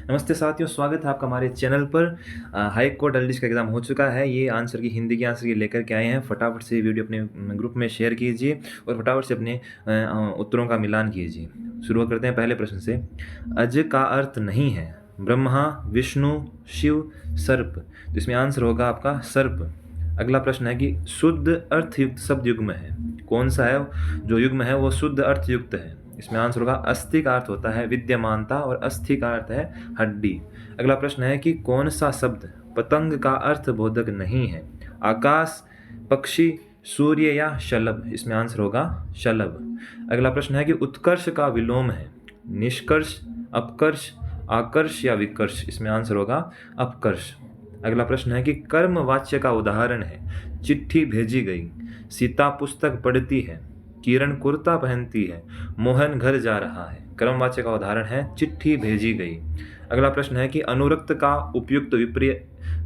नमस्ते साथियों, स्वागत है आपका हमारे चैनल पर। हाई कोर्ट एलडीसी का एग्ज़ाम हो चुका है। ये आंसर की हिंदी के आंसर की लेकर के आए हैं। फटाफट से वीडियो अपने ग्रुप में शेयर कीजिए और फटाफट से अपने उत्तरों का मिलान कीजिए। शुरू करते हैं पहले प्रश्न से। अज का अर्थ नहीं है ब्रह्मा, विष्णु, शिव, सर्प। तो इसमें आंसर होगा आपका सर्प। अगला प्रश्न है कि शुद्ध अर्थयुक्त शब्द युग्म है। कौन सा है जो युग्म है वो शुद्ध अर्थयुक्त है? इसमें आंसर होगा अस्थि का अर्थ होता है विद्यमानता और अस्थि का अर्थ है हड्डी। अगला प्रश्न है कि कौन सा शब्द पतंग का अर्थ बोधक नहीं है? आकाश, पक्षी, सूर्य या शलभ। इसमें आंसर होगा शलभ। अगला प्रश्न है कि उत्कर्ष का विलोम है निष्कर्ष, अपकर्ष, आकर्ष या विकर्ष। इसमें आंसर होगा अपकर्ष। अगला प्रश्न है कि कर्म वाच्य का उदाहरण है चिट्ठी भेजी गई, सीता पुस्तक पढ़ती है, किरण कुर्ता पहनती है, मोहन घर जा रहा है। कर्मवाच्य का उदाहरण है चिट्ठी भेजी गई। अगला प्रश्न है कि अनुरक्त का उपयुक्त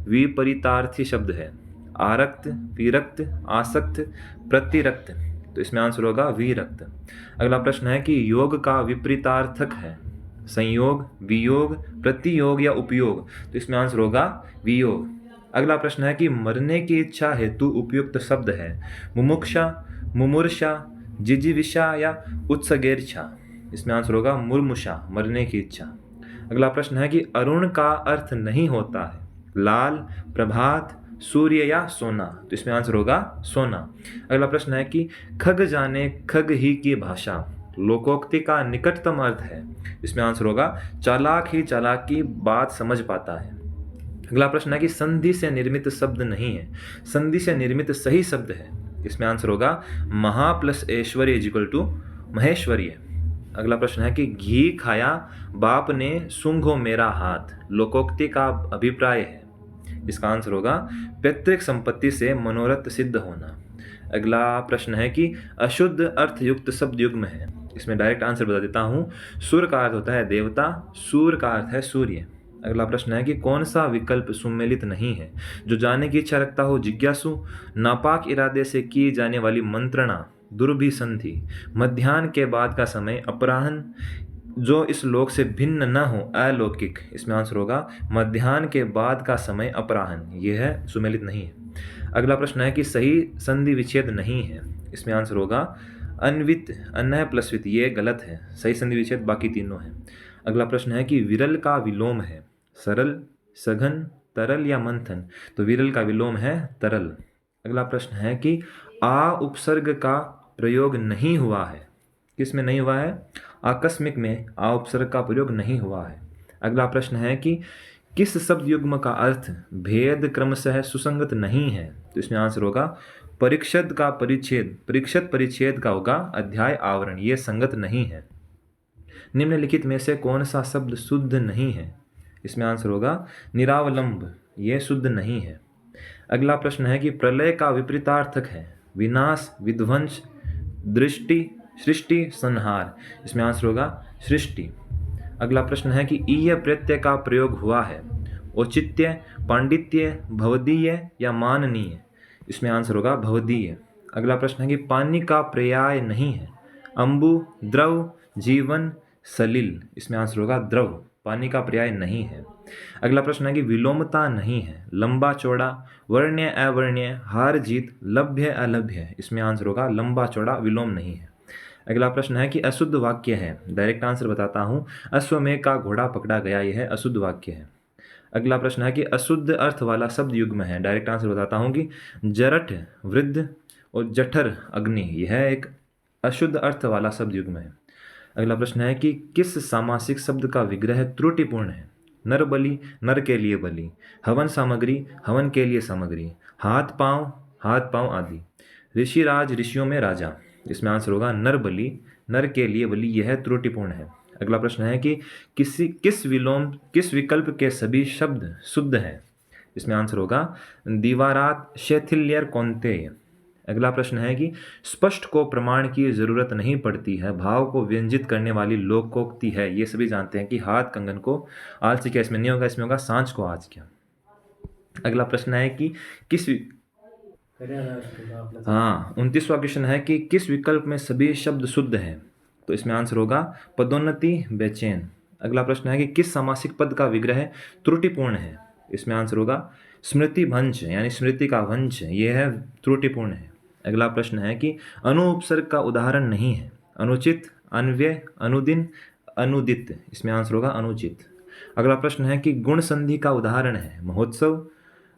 विपरीतार्थी शब्द है आरक्त, विरक्त, आसक्त, प्रतिरक्त। तो इसमें आंसर होगा विरक्त। अगला प्रश्न है कि योग का विपरीतार्थक है संयोग, वियोग, प्रतियोग या उपयोग। तो इसमें आंसर होगा वियोग। अगला प्रश्न है कि मरने की इच्छा हेतु उपयुक्त शब्द है मुमुक्षा, मुमूर्षा, जिजीविषा या उत्सगेच्छा। इसमें आंसर होगा मुर्मुषा, मरने की इच्छा। अगला प्रश्न है कि अरुण का अर्थ नहीं होता है लाल, प्रभात, सूर्य या सोना। तो इसमें आंसर होगा सोना। अगला प्रश्न है कि खग जाने खग ही की भाषा लोकोक्ति का निकटतम अर्थ है। इसमें आंसर होगा चालाक ही चालाक की बात समझ पाता है। अगला प्रश्न है कि संधि से निर्मित शब्द नहीं है संधि से निर्मित सही शब्द है। इसमें आंसर होगा महा प्लस ऐश्वर्य इज इक्वल टू महेश्वर्य। अगला प्रश्न है कि घी खाया बाप ने सूंघो मेरा हाथ लोकोक्ति का अभिप्राय है। इसका आंसर होगा पैतृक संपत्ति से मनोरथ सिद्ध होना। अगला प्रश्न है कि अशुद्ध अर्थयुक्त शब्द युग्म है। इसमें डायरेक्ट आंसर बता देता हूँ। सुर का अर्थ होता है देवता, सूर का अर्थ है सूर्य। अगला प्रश्न है कि कौन सा विकल्प सुमेलित नहीं है? जो जानने की इच्छा रखता हो जिज्ञासु, नापाक इरादे से की जाने वाली मंत्रणा दुर्भिसंधि, मध्याह्न के बाद का समय अपराह्न, जो इस लोक से भिन्न न हो अलौकिक। इसमें आंसर होगा मध्याह्न के बाद का समय अपराह्न। यह है सुमेलित नहीं है। अगला प्रश्न है कि सही संधि विच्छेद नहीं है। इसमें आंसर होगा अन्वित, अन्न प्लस वित। ये गलत है। सही संधि विच्छेद बाकी तीनों है। अगला प्रश्न है कि विरल का विलोम है सरल, सघन, तरल या मंथन। तो विरल का विलोम है तरल। अगला प्रश्न है कि आ उपसर्ग का प्रयोग नहीं हुआ है। किस में नहीं हुआ है? आकस्मिक में आ उपसर्ग का प्रयोग नहीं हुआ है। अगला प्रश्न है कि किस शब्द युग्म का अर्थ भेद क्रमशः सुसंगत नहीं है? तो इसमें आंसर होगा परीक्षद का परिच्छेद, परीक्षद परिच्छेद का होगा अध्याय आवरण। ये संगत नहीं है। निम्नलिखित में से कौन सा शब्द शुद्ध नहीं है? इसमें आंसर होगा निरावलंब। ये शुद्ध नहीं है। अगला प्रश्न है कि प्रलय का विपरीतार्थक है विनाश, विध्वंस, दृष्टि, सृष्टि, संहार। इसमें आंसर होगा सृष्टि। अगला प्रश्न है कि ईय प्रत्यय का प्रयोग हुआ है औचित्य, पांडित्य, भवदीय या माननीय। इसमें आंसर होगा भवदीय। अगला प्रश्न है कि पानी का पर्याय नहीं है अंबु, द्रव, जीवन, सलिल। इसमें आंसर होगा द्रव। पानी का पर्याय नहीं है। अगला प्रश्न है कि विलोमता नहीं है लंबा चौड़ा, वर्ण्य अवर्ण्य, हार जीत, लभ्य अलभ्य। इसमें आंसर होगा लंबा चौड़ा, विलोम नहीं है। अगला प्रश्न है कि अशुद्ध वाक्य है। डायरेक्ट आंसर बताता हूँ। अश्वमेघ का घोड़ा पकड़ा गया, यह अशुद्ध वाक्य है। अगला प्रश्न है कि अशुद्ध अर्थ वाला शब्द युग्म है। डायरेक्ट आंसर बताता हूँ कि जरठ वृद्ध और जठर अग्नि, यह एक अशुद्ध अर्थ वाला शब्द युग्म है। अगला प्रश्न है कि किस सामासिक शब्द का विग्रह त्रुटिपूर्ण है? नर बलि, नर के लिए बलि, हवन सामग्री, हवन के लिए सामग्री, हाथ पांव आदि, ऋषिराज, ऋषियों में राजा। इसमें आंसर होगा नर बलि, नर के लिए बलि। यह त्रुटिपूर्ण है। अगला प्रश्न है कि किस विकल्प के सभी शब्द शुद्ध हैं? इसमें आंसर होगा दीवारात, शैथिल्यर, कौन्तेय। अगला प्रश्न है कि स्पष्ट को प्रमाण की जरूरत नहीं पड़ती है भाव को व्यंजित करने वाली लोकोक्ति है। ये सभी जानते हैं कि हाथ कंगन को आज से क्या। इसमें नहीं होगा, इसमें होगा सांझ को आज क्या। अगला प्रश्न है कि किस 29वां क्वेश्चन है कि किस विकल्प में सभी शब्द शुद्ध हैं? तो इसमें आंसर होगा पदोन्नति, बेचैन। अगला प्रश्न है कि किस सामासिक पद का विग्रह त्रुटिपूर्ण है? इसमें आंसर होगा स्मृति भंश, यानी स्मृति का वंश, ये है त्रुटिपूर्ण है। अगला प्रश्न है कि अनुपसर्ग का उदाहरण नहीं है। अनुचित, अन्व्यय, अनुदिन, अनुदित। इसमें आंसर होगा अनुचित। अगला प्रश्न है कि गुण संधि का उदाहरण है महोत्सव,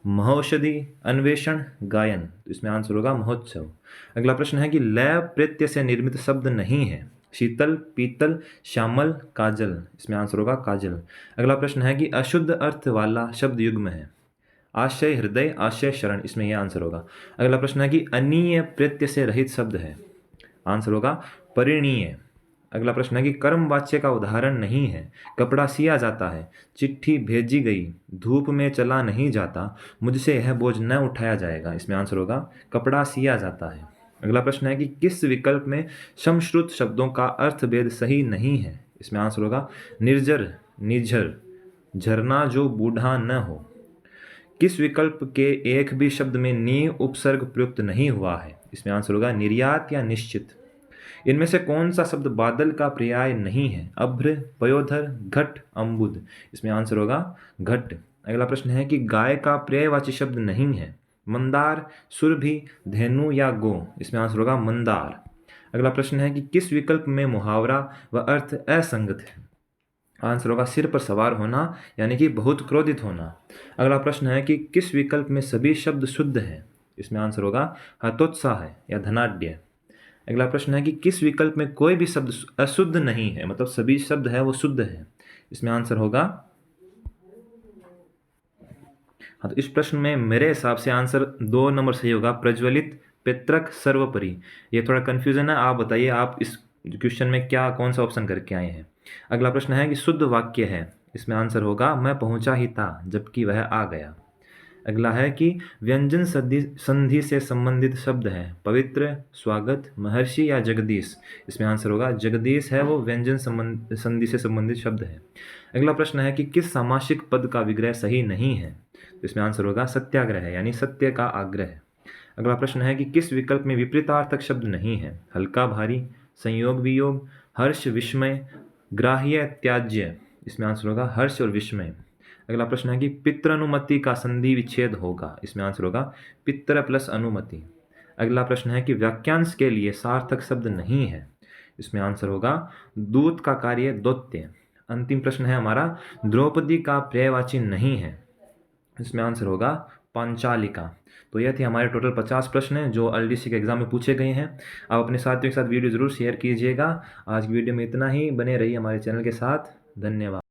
महौषधि, अन्वेषण, गायन। तो इसमें आंसर होगा महोत्सव। अगला प्रश्न है कि लय प्रत्यय से निर्मित शब्द नहीं है। शीतल, पीतल, श्यामल, काजल। इसमें आंसर होगा काजल। अगला प्रश्न है कि अशुद्ध अर्थ वाला शब्द युग्म है। आशय हृदय, आशय शरण। इसमें यह आंसर होगा। अगला प्रश्न है कि अनीय प्रत्यय से रहित शब्द है। आंसर होगा परिणीय। अगला प्रश्न है कि कर्म वाच्य का उदाहरण नहीं है। कपड़ा सिया जाता है, चिट्ठी भेजी गई, धूप में चला नहीं जाता, मुझसे यह बोझ न उठाया जाएगा। इसमें आंसर होगा कपड़ा सिया जाता है। अगला प्रश्न है कि किस विकल्प में समश्रुत शब्दों का अर्थभेद सही नहीं है? इसमें आंसर होगा निर्जर, निझर, झरना जो बूढ़ा न हो। किस विकल्प के एक भी शब्द में नी उपसर्ग प्रयुक्त नहीं हुआ है? इसमें आंसर होगा निर्यात या निश्चित। इनमें से कौन सा शब्द बादल का पर्याय नहीं है? अभ्र, पयोधर, घट, अम्बुद। इसमें आंसर होगा घट। अगला प्रश्न है कि गाय का पर्यायवाची शब्द नहीं है। मंदार, सुरभि, धेनु या गो। इसमें आंसर होगा मंदार। अगला प्रश्न है कि किस विकल्प में मुहावरा व अर्थ असंगत है? आंसर होगा सिर पर सवार होना, यानी कि बहुत क्रोधित होना। अगला प्रश्न है कि किस विकल्प में सभी शब्द शुद्ध हैं? इसमें आंसर होगा हतोत्साह या धनाढ्य। अगला प्रश्न है कि किस विकल्प में कोई भी शब्द अशुद्ध नहीं है, मतलब सभी शब्द है वो शुद्ध है। इसमें आंसर होगा, हाँ, तो इस प्रश्न में मेरे हिसाब से आंसर 2 नंबर सही होगा, प्रज्वलित, पितृक, सर्वोपरि। ये थोड़ा कन्फ्यूजन है, आप बताइए आप इस क्वेश्चन में क्या कौन सा ऑप्शन करके आए हैं। अगला प्रश्न है कि शुद्ध वाक्य है। इसमें आंसर होगा मैं पहुंचा ही था जबकि वह आ गया। अगला है कि व्यंजन संधि से संबंधित शब्द है पवित्र, स्वागत, महर्षि या जगदीश। इसमें आंसर होगा जगदीश है वो व्यंजन संधि से संबंधित शब्द है। अगला प्रश्न है कि किस सामासिक पद का विग्रह सही नहीं है? तो इसमें आंसर होगा सत्याग्रह, यानी सत्य का आग्रह। अगला प्रश्न है कि किस विकल्प में विपरीतार्थक शब्द नहीं है? हल्का, भारी, संयोग, वियोग, हर्ष, विस्मय, ग्राह्य, त्याज्य। इसमें आंसर होगा हर्ष और विस्मय। अगला प्रश्न है कि पितृनुमति का संधि विच्छेद होगा। इसमें आंसर होगा पितृ प्लस अनुमति। अगला प्रश्न है कि वाक्यांश के लिए सार्थक शब्द नहीं है। इसमें आंसर होगा दूत का कार्य दौत्य। अंतिम प्रश्न है हमारा द्रौपदी का पर्यायवाची नहीं है। इसमें आंसर होगा पांचालिका। तो यह थे हमारे टोटल 50 प्रश्न हैं जो एलडीसी के एग्जाम में पूछे गए हैं। आप अपने साथियों के साथ वीडियो ज़रूर शेयर कीजिएगा। आज की वीडियो में इतना ही, बने रहिए हमारे चैनल के साथ। धन्यवाद।